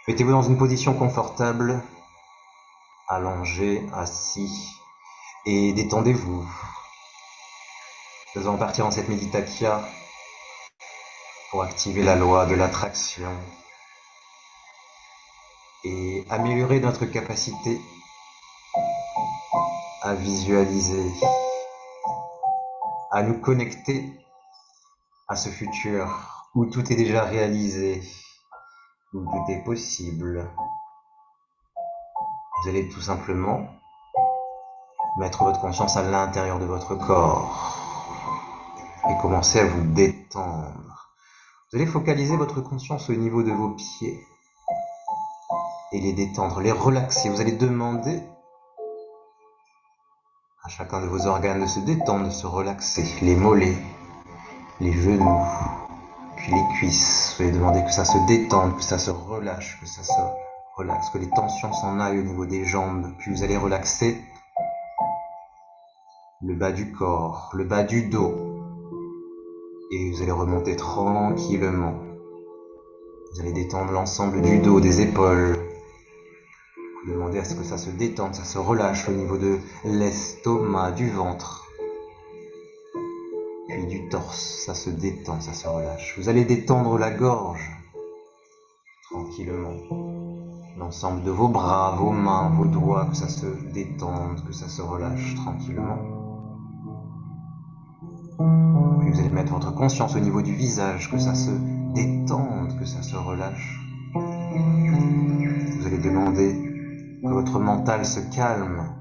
Mettez-vous dans une position confortable, allongé, assis, et détendez-vous. Nous allons partir en cette méditation pour activer la loi de l'attraction et améliorer notre capacité à visualiser, à nous connecter à ce futur où tout est déjà réalisé, où tout est possible. Vous allez tout simplement mettre votre conscience à l'intérieur de votre corps et commencer à vous détendre. Vous allez focaliser votre conscience au niveau de vos pieds et les détendre, les relaxer. Vous allez demander à chacun de vos organes de se détendre, de se relaxer. Les mollets, les genoux, puis les cuisses. Vous allez demander que ça se détende, que ça se relâche, que ça se relaxe, que les tensions s'en aillent au niveau des jambes. Puis vous allez relaxer le bas du corps, le bas du dos. Et vous allez remonter tranquillement. Vous allez détendre l'ensemble du dos, des épaules. Vous demandez à ce que ça se détende, ça se relâche au niveau de l'estomac, du ventre. Puis du torse, ça se détend, ça se relâche. Vous allez détendre la gorge, tranquillement. L'ensemble de vos bras, vos mains, vos doigts, que ça se détende, que ça se relâche tranquillement. Puis vous allez mettre votre conscience au niveau du visage, que ça se détende, que ça se relâche. Vous allez demander que votre mental se calme,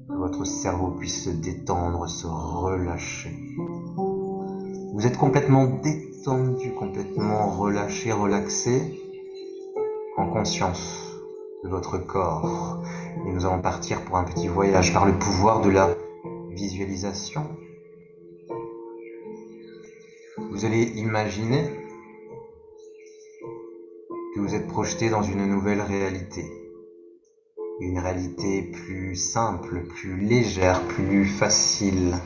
que votre cerveau puisse se détendre, se relâcher. Vous êtes complètement détendu, complètement relâché, relaxé, en conscience de votre corps. Et nous allons partir pour un petit voyage par le pouvoir de la visualisation. Vous allez imaginer que vous êtes projeté dans une nouvelle réalité. Une réalité plus simple, plus légère, plus facile.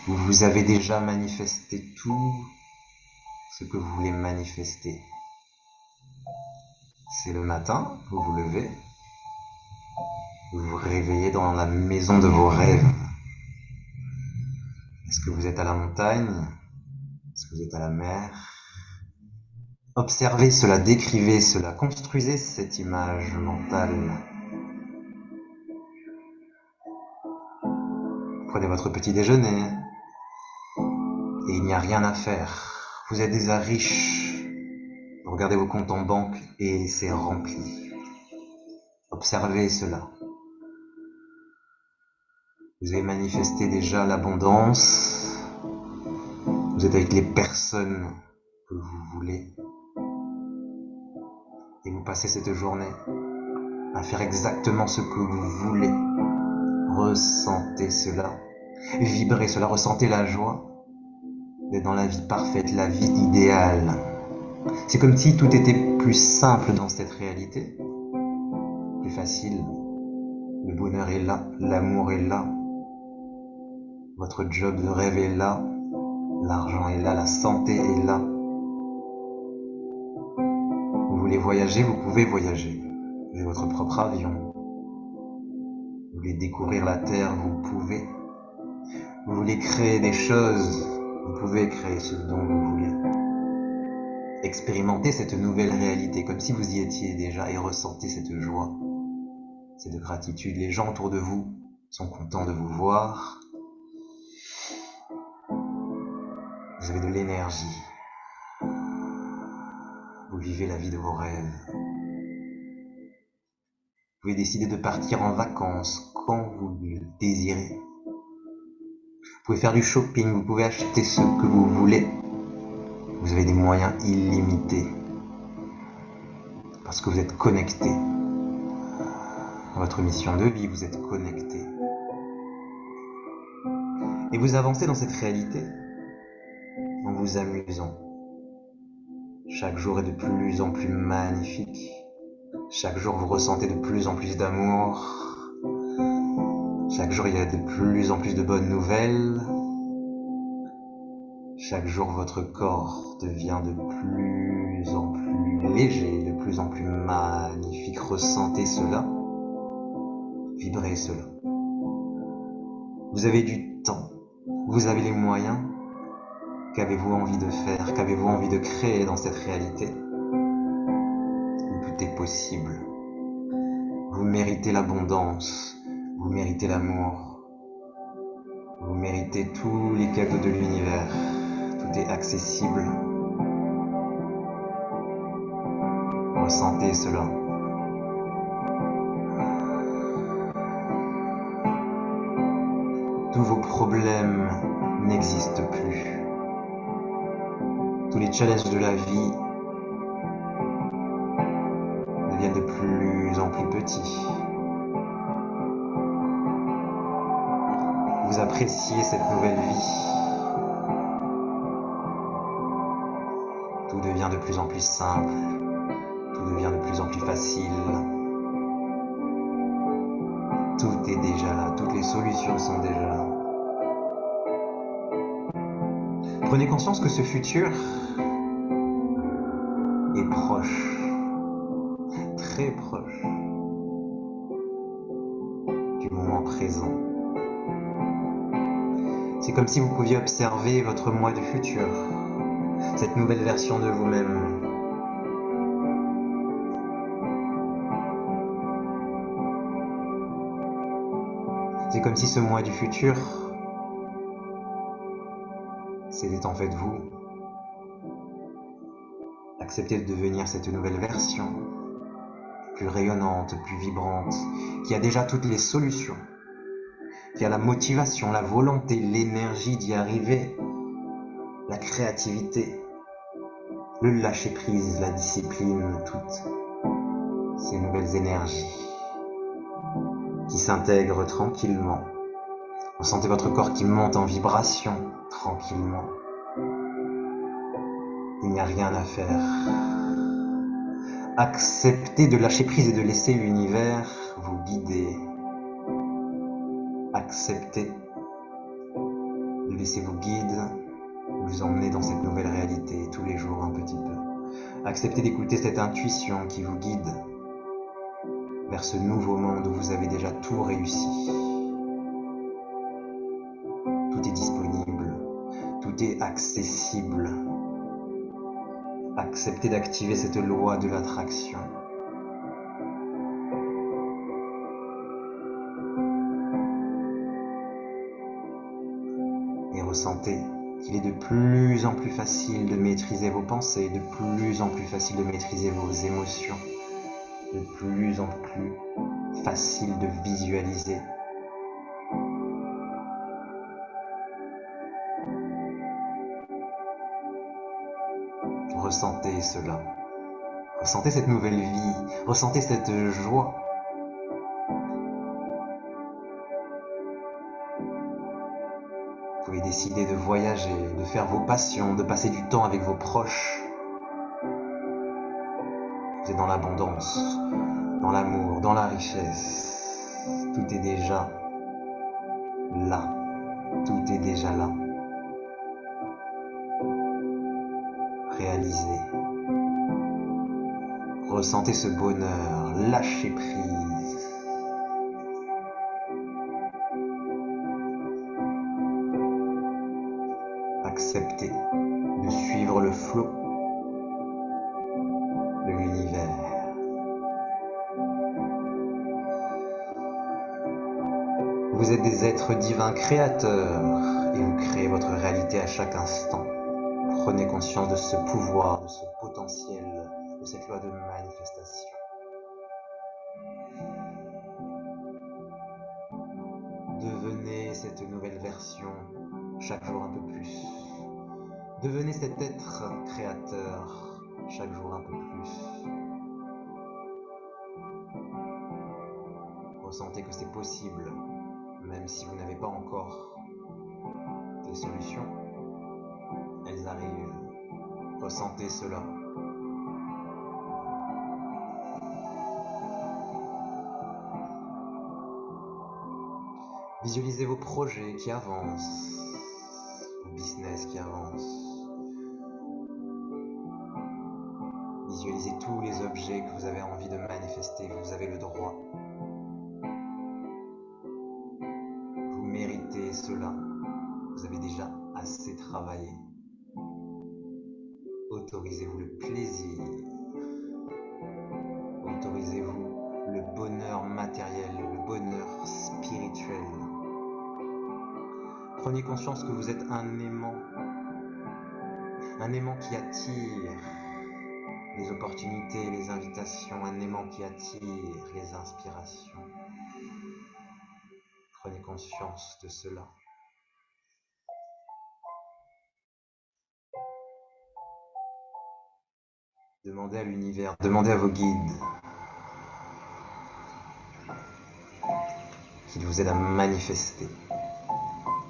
Où vous avez déjà manifesté tout ce que vous voulez manifester. C'est le matin, vous vous levez, vous vous réveillez dans la maison de vos rêves. Est-ce que vous êtes à la montagne? Est-ce que vous êtes à la mer? Observez cela, décrivez cela, construisez cette image mentale. Prenez votre petit déjeuner et il n'y a rien à faire. Vous êtes déjà riche. Regardez vos comptes en banque et c'est rempli. Observez cela. Vous avez manifesté déjà l'abondance. Vous êtes avec les personnes que vous voulez. Et vous passez cette journée à faire exactement ce que vous voulez. Ressentez cela. Vibrez cela. Ressentez la joie d'être dans la vie parfaite, la vie idéale. C'est comme si tout était plus simple dans cette réalité. Plus facile. Le bonheur est là. L'amour est là. Votre job de rêve est là. L'argent est là. La santé est là. Vous voulez voyager, vous pouvez voyager. Vous avez votre propre avion. Vous voulez découvrir la terre, vous pouvez. Vous voulez créer des choses, vous pouvez créer ce dont vous voulez. Expérimentez cette nouvelle réalité comme si vous y étiez déjà et ressentez cette joie, cette gratitude. Les gens autour de vous sont contents de vous voir. Vous avez de l'énergie. Vous vivez la vie de vos rêves. Vous pouvez décider de partir en vacances quand vous le désirez. Vous pouvez faire du shopping, vous pouvez acheter ce que vous voulez. Vous avez des moyens illimités. Parce que vous êtes connecté. Dans votre mission de vie, vous êtes connecté. Et vous avancez dans cette réalité en vous amusant. Chaque jour est de plus en plus magnifique. Chaque jour, vous ressentez de plus en plus d'amour. Chaque jour, il y a de plus en plus de bonnes nouvelles. Chaque jour, votre corps devient de plus en plus léger, de plus en plus magnifique. Ressentez cela, vibrez cela. Vous avez du temps, vous avez les moyens. Qu'avez-vous envie de faire? Qu'avez-vous envie de créer dans cette réalité où tout est possible? Vous méritez l'abondance, vous méritez l'amour, vous méritez tous les cadeaux de l'univers. Tout est accessible. Ressentez cela. Tous vos problèmes n'existent plus. Tous les challenges de la vie deviennent de plus en plus petits. Vous appréciez cette nouvelle vie. Tout devient de plus en plus simple. Tout devient de plus en plus facile. Tout est déjà là. Toutes les solutions sont déjà là. Prenez conscience que ce futur est proche. Très proche du moment présent. C'est comme si vous pouviez observer votre moi du futur, cette nouvelle version de vous-même. C'est comme si ce moi du futur, c'était en fait vous. Acceptez de devenir cette nouvelle version, plus rayonnante, plus vibrante, qui a déjà toutes les solutions, qui a la motivation, la volonté, l'énergie d'y arriver, la créativité, le lâcher-prise, la discipline, toutes ces nouvelles énergies qui s'intègrent tranquillement. Ressentez votre corps qui monte en vibration tranquillement. Il n'y a rien à faire. Acceptez de lâcher prise et de laisser l'univers vous guider. Acceptez de laisser vos guides vous emmener dans cette nouvelle réalité tous les jours un petit peu. Acceptez d'écouter cette intuition qui vous guide vers ce nouveau monde où vous avez déjà tout réussi. Tout est disponible, tout est accessible. Acceptez d'activer cette loi de l'attraction. Et ressentez qu'il est de plus en plus facile de maîtriser vos pensées, de plus en plus facile de maîtriser vos émotions, de plus en plus facile de visualiser. Ressentez cela. Ressentez cette nouvelle vie. Ressentez cette joie. Vous pouvez décider de voyager, de faire vos passions, de passer du temps avec vos proches. Vous êtes dans l'abondance, dans l'amour, dans la richesse. Tout est déjà là. Tout est déjà là. Réalisez. Ressentez ce bonheur, lâchez prise. Acceptez de suivre le flot de l'univers. Vous êtes des êtres divins créateurs et vous créez votre réalité à chaque instant. Prenez conscience de ce pouvoir, de ce potentiel, de cette loi de manifestation. Devenez cette nouvelle version chaque jour un peu plus. Devenez cet être créateur chaque jour un peu plus. Ressentez que c'est possible, même si vous n'avez pas encore des solutions. Elles arrivent. Ressentez cela. Visualisez vos projets qui avancent, vos business, progresse, qui avance. Visualisez tous les objets que vous avez envie de manifester, vous avez le droit. Vous méritez cela. Vous avez déjà assez travaillé. Autorisez-vous le plaisir. Autorisez-vous le bonheur matériel, le bonheur spirituel. Prenez conscience que vous êtes un aimant qui attire les opportunités, les invitations, un aimant qui attire les inspirations. Prenez conscience de cela. Demandez à l'univers, demandez à vos guides qu'ils vous aident à manifester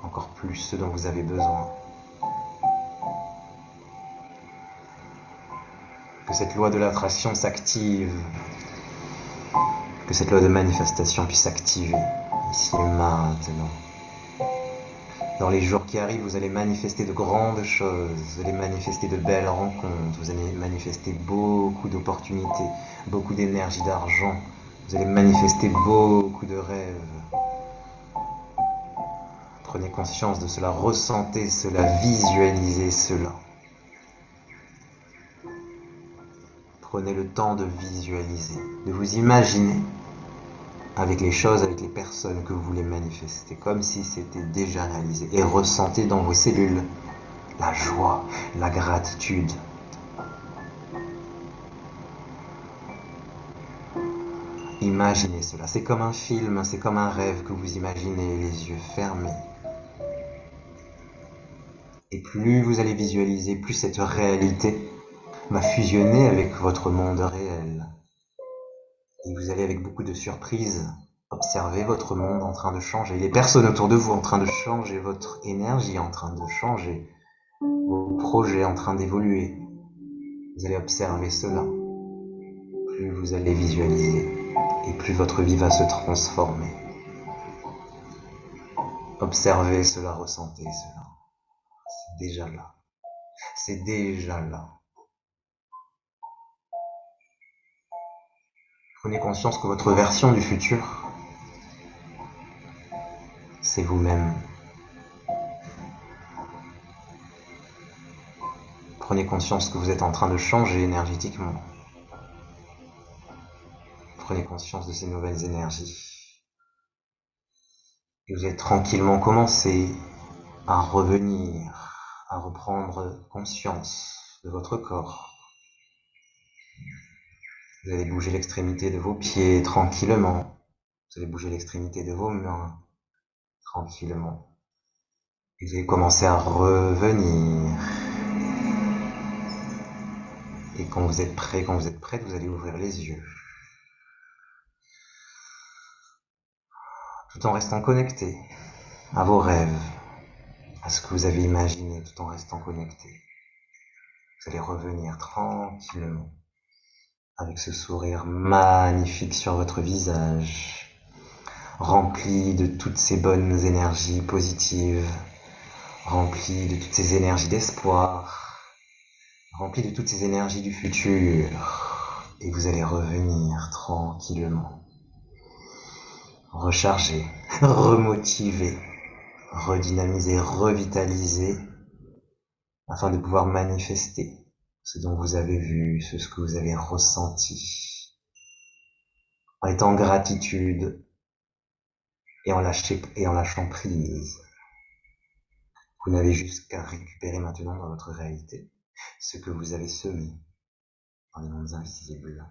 encore plus ce dont vous avez besoin. Que cette loi de l'attraction s'active, que cette loi de manifestation puisse s'activer ici et maintenant. Dans les jours qui arrivent, vous allez manifester de grandes choses, vous allez manifester de belles rencontres, vous allez manifester beaucoup d'opportunités, beaucoup d'énergie, d'argent, vous allez manifester beaucoup de rêves. Prenez conscience de cela, ressentez cela, visualisez cela. Prenez le temps de visualiser, de vous imaginer avec les choses, avec les personnes que vous voulez manifester, comme si c'était déjà réalisé. Et ressentez dans vos cellules la joie, la gratitude. Imaginez cela, c'est comme un film, c'est comme un rêve que vous imaginez, les yeux fermés. Et plus vous allez visualiser, plus cette réalité va fusionner avec votre monde réel. Et vous allez avec beaucoup de surprises observer votre monde en train de changer, les personnes autour de vous en train de changer, votre énergie en train de changer, vos projets en train d'évoluer. Vous allez observer cela. Plus vous allez visualiser et plus votre vie va se transformer. Observez cela, ressentez cela. C'est déjà là. C'est déjà là. Prenez conscience que votre version du futur, c'est vous-même. Prenez conscience que vous êtes en train de changer énergétiquement. Prenez conscience de ces nouvelles énergies. Et vous allez tranquillement commencer à revenir, à reprendre conscience de votre corps. Vous allez bouger l'extrémité de vos pieds tranquillement. Vous allez bouger l'extrémité de vos mains tranquillement. Et vous allez commencer à revenir. Et quand vous êtes prêt, vous allez ouvrir les yeux. Tout en restant connecté à vos rêves, à ce que vous avez imaginé, tout en restant connecté. Vous allez revenir tranquillement, avec ce sourire magnifique sur votre visage, rempli de toutes ces bonnes énergies positives, rempli de toutes ces énergies d'espoir, rempli de toutes ces énergies du futur. Et vous allez revenir tranquillement, recharger, remotiver, redynamiser, revitaliser, afin de pouvoir manifester ce dont vous avez vu, ce que vous avez ressenti, en étant en gratitude et en lâchant prise. Vous n'avez juste qu'à récupérer maintenant dans votre réalité ce que vous avez semé dans les mondes invisibles.